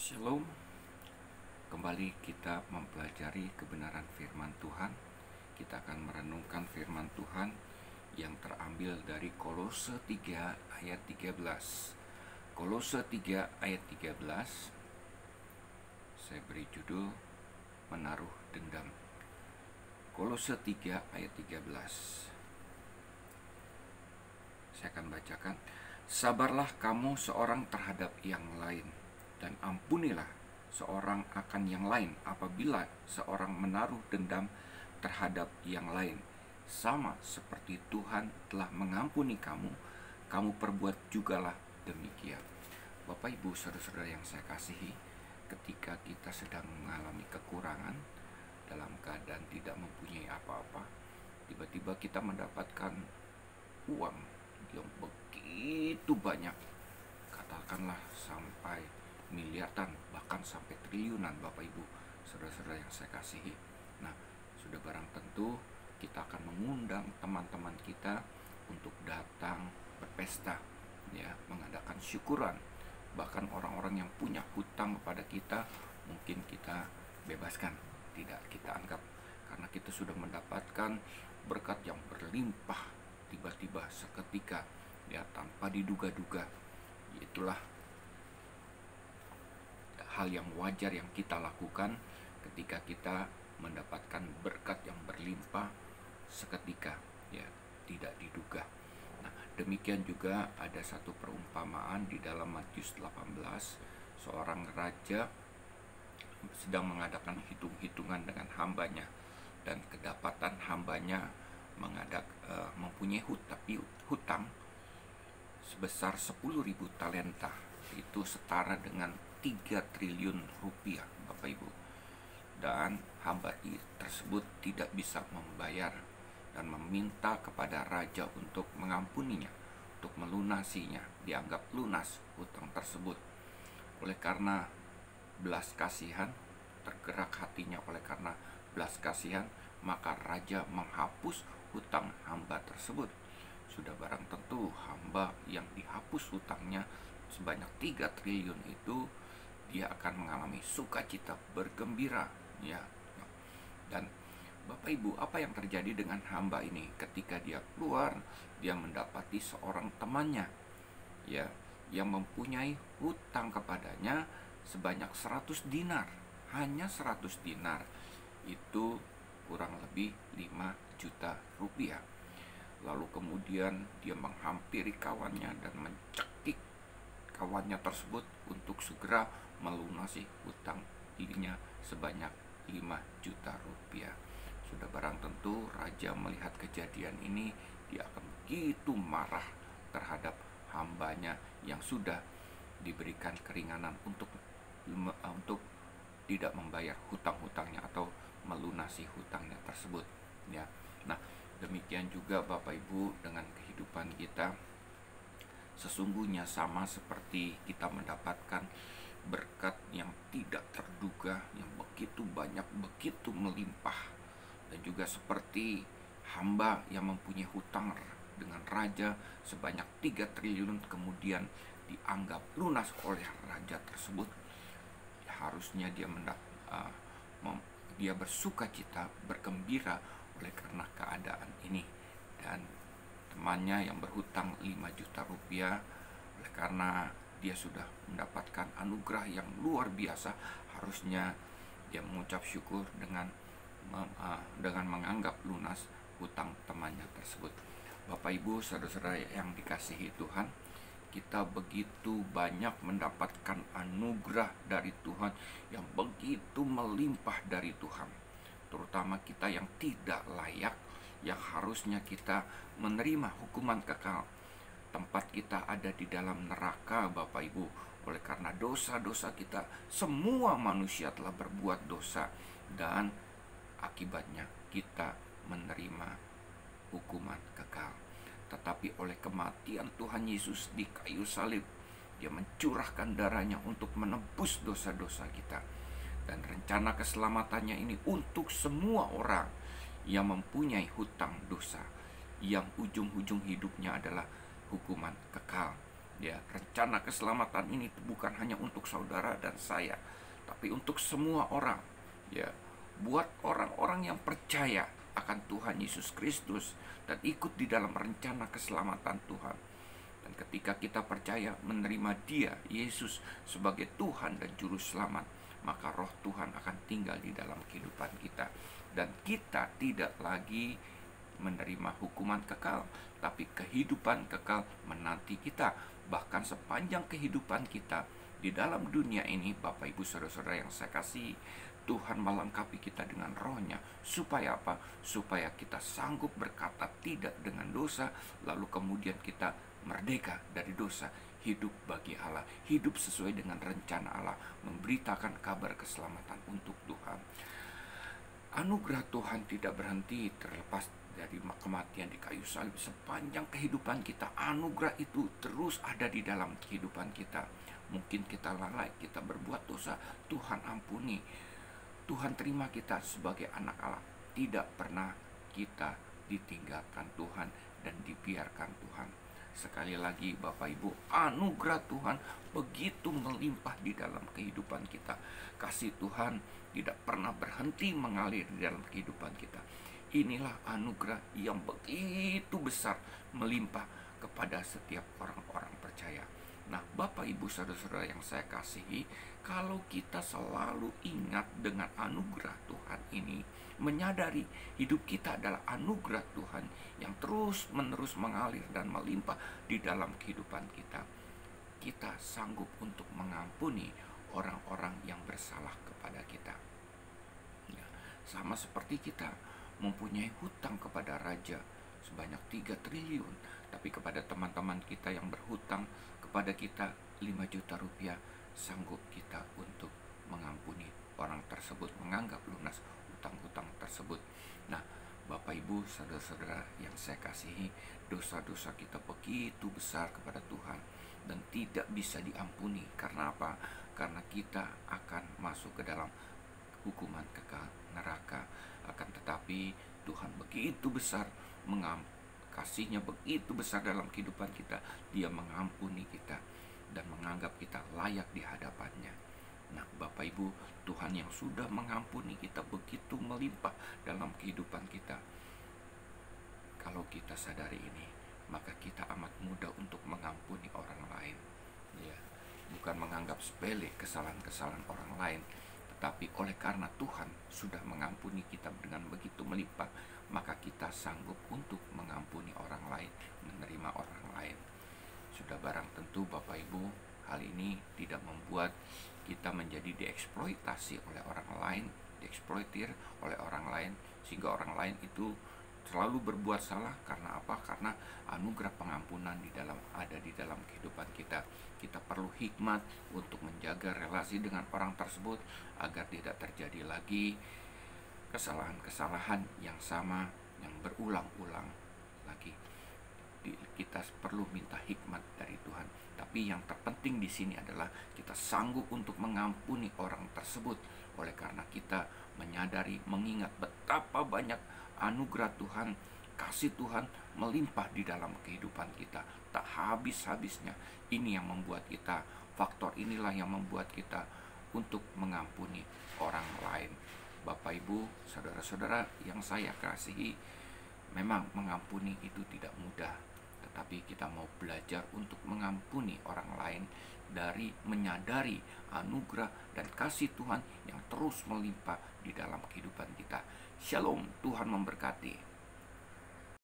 Shalom, kembali kita mempelajari kebenaran firman Tuhan. Kita akan merenungkan firman Tuhan yang terambil dari Kolose 3 ayat 13. Kolose 3 ayat 13, saya beri judul Menaruh Dendam. Kolose 3 ayat 13. Saya akan bacakan. Sabarlah kamu seorang terhadap yang lain, dan ampunilah seorang akan yang lain apabila seorang menaruh dendam terhadap yang lain. Sama seperti Tuhan telah mengampuni kamu, kamu perbuat jugalah demikian. Bapak Ibu saudara-saudara yang saya kasihi, ketika kita sedang mengalami kekurangan, dalam keadaan tidak mempunyai apa-apa, tiba-tiba kita mendapatkan uang yang begitu banyak, katakanlah sampai miliaran, bahkan sampai triliunan, Bapak Ibu saudara-saudara yang saya kasihi. Nah, sudah barang tentu kita akan mengundang teman-teman kita untuk datang berpesta, ya, mengadakan syukuran. Bahkan orang-orang yang punya hutang kepada kita, mungkin kita bebaskan, tidak kita anggap, karena kita sudah mendapatkan berkat yang berlimpah tiba-tiba seketika, ya, tanpa diduga-duga. Itulah hal yang wajar yang kita lakukan ketika kita mendapatkan berkat yang berlimpah seketika, ya, tidak diduga. Nah, demikian juga ada satu perumpamaan di dalam Matius 18. Seorang raja sedang mengadakan hitung-hitungan dengan hambanya, dan kedapatan hambanya mempunyai hutang sebesar 10.000 talenta. Itu setara dengan 3 triliun rupiah, Bapak Ibu. Dan hamba tersebut tidak bisa membayar dan meminta kepada raja untuk mengampuninya, untuk melunasinya. Dianggap lunas hutang tersebut. Oleh karena belas kasihan, tergerak hatinya oleh karena belas kasihan, maka raja menghapus hutang hamba tersebut. Sudah barang tentu hamba yang dihapus hutangnya sebanyak 3 triliun itu, dia akan mengalami sukacita, bergembira, ya. Dan Bapak Ibu, apa yang terjadi dengan hamba ini? Ketika dia keluar, dia mendapati seorang temannya, ya, yang mempunyai hutang kepadanya sebanyak 100 dinar. Hanya 100 dinar. Itu kurang lebih 5 juta rupiah. Lalu kemudian dia menghampiri kawannya dan mencekik kawannya tersebut untuk segera melunasi hutang dirinya sebanyak 5 juta rupiah. Sudah barang tentu raja melihat kejadian ini, dia akan begitu marah terhadap hambanya yang sudah diberikan keringanan untuk tidak membayar hutang-hutangnya atau melunasi hutangnya tersebut, ya. Nah, demikian juga Bapak Ibu dengan kehidupan kita. Sesungguhnya sama seperti kita mendapatkan berkat yang tidak terduga, yang begitu banyak, begitu melimpah. Dan juga seperti hamba yang mempunyai hutang dengan raja sebanyak 3 triliun kemudian dianggap lunas oleh raja tersebut. Harusnya dia bersuka cita, bergembira oleh karena keadaan ini. Dan temannya yang berhutang 5 juta rupiah, oleh karena dia sudah mendapatkan anugerah yang luar biasa, harusnya dia mengucap syukur dengan menganggap lunas hutang temannya tersebut. Bapak Ibu saudara-saudara yang dikasihi Tuhan, kita begitu banyak mendapatkan anugerah dari Tuhan yang begitu melimpah dari Tuhan, terutama kita yang tidak layak, yang harusnya kita menerima hukuman kekal. Tempat kita ada di dalam neraka, Bapak Ibu, oleh karena dosa-dosa kita. Semua manusia telah berbuat dosa, dan akibatnya kita menerima hukuman kekal. Tetapi oleh kematian Tuhan Yesus di kayu salib, dia mencurahkan darahnya untuk menebus dosa-dosa kita. Dan rencana keselamatannya ini untuk semua orang yang mempunyai hutang dosa, yang ujung-ujung hidupnya adalah hukuman kekal. Ya, rencana keselamatan ini bukan hanya untuk saudara dan saya, tapi untuk semua orang. Ya, buat orang-orang yang percaya akan Tuhan Yesus Kristus dan ikut di dalam rencana keselamatan Tuhan. Dan ketika kita percaya menerima Dia, Yesus, sebagai Tuhan dan Juru Selamat, maka roh Tuhan akan tinggal di dalam kehidupan kita. Dan kita tidak lagi menerima hukuman kekal, tapi kehidupan kekal menanti kita. Bahkan sepanjang kehidupan kita di dalam dunia ini, Bapak Ibu Saudara-saudara yang saya kasih, Tuhan melengkapi kita dengan rohnya. Supaya apa? Supaya kita sanggup berkata tidak dengan dosa, lalu kemudian kita merdeka dari dosa, hidup bagi Allah, hidup sesuai dengan rencana Allah, memberitakan kabar keselamatan untuk Tuhan. Anugerah Tuhan tidak berhenti terlepas dari kematian di kayu salib. Sepanjang kehidupan kita, anugerah itu terus ada di dalam kehidupan kita. Mungkin kita lalai, kita berbuat dosa, Tuhan ampuni, Tuhan terima kita sebagai anak Allah. Tidak pernah kita ditinggalkan Tuhan dan dibiarkan Tuhan. Sekali lagi Bapak Ibu, anugerah Tuhan begitu melimpah di dalam kehidupan kita. Kasih Tuhan tidak pernah berhenti mengalir di dalam kehidupan kita. Inilah anugerah yang begitu besar melimpah kepada setiap orang-orang percaya. Nah, Bapak Ibu Saudara-saudara yang saya kasihi, kalau kita selalu ingat dengan anugerah Tuhan ini, menyadari hidup kita adalah anugerah Tuhan yang terus-menerus mengalir dan melimpah di dalam kehidupan kita, kita sanggup untuk mengampuni orang-orang yang bersalah kepada kita. Ya, sama seperti kita mempunyai hutang kepada raja sebanyak 3 triliun, tapi kepada teman-teman kita yang berhutang kepada kita 5 juta rupiah, sanggup kita untuk mengampuni orang tersebut, menganggap lunas hutang-hutang tersebut. Nah, Bapak Ibu saudara-saudara yang saya kasihi, dosa-dosa kita begitu besar kepada Tuhan dan tidak bisa diampuni. Karena apa? Karena kita akan masuk ke dalam hukuman kekal neraka. Akan tetapi Tuhan begitu besar, kasihnya begitu besar dalam kehidupan kita. Dia mengampuni kita dan menganggap kita layak di hadapannya. Nah, Bapak Ibu, Tuhan yang sudah mengampuni kita begitu melimpah dalam kehidupan kita. Kalau kita sadari ini, maka kita amat mudah untuk mengampuni orang lain. Ya, bukan menganggap sepele kesalahan-kesalahan orang lain, tetapi oleh karena Tuhan sudah mengampuni kita dengan begitu melimpah, maka kita sanggup untuk mengampuni orang lain, menerima orang lain. Sudah barang tentu Bapak Ibu, hal ini tidak membuat kita menjadi dieksploitasi oleh orang lain, dieksploitir oleh orang lain, sehingga orang lain itu selalu berbuat salah. Karena apa? Karena anugerah pengampunan ada di dalam kehidupan kita. Kita perlu hikmat untuk menjaga relasi dengan orang tersebut agar tidak terjadi lagi kesalahan-kesalahan yang sama yang berulang-ulang lagi. Kita perlu minta hikmat dari Tuhan. Tapi yang terpenting di sini adalah kita sanggup untuk mengampuni orang tersebut oleh karena kita menyadari, mengingat betapa banyak anugerah Tuhan, kasih Tuhan melimpah di dalam kehidupan kita, tak habis-habisnya. Ini yang membuat kita, faktor inilah yang membuat kita untuk mengampuni orang lain. Bapak Ibu, saudara-saudara yang saya kasihi, memang mengampuni itu tidak mudah, tetapi kita mau belajar untuk mengampuni orang lain dari menyadari anugerah dan kasih Tuhan yang terus melimpah di dalam kehidupan kita. Shalom, Tuhan memberkati.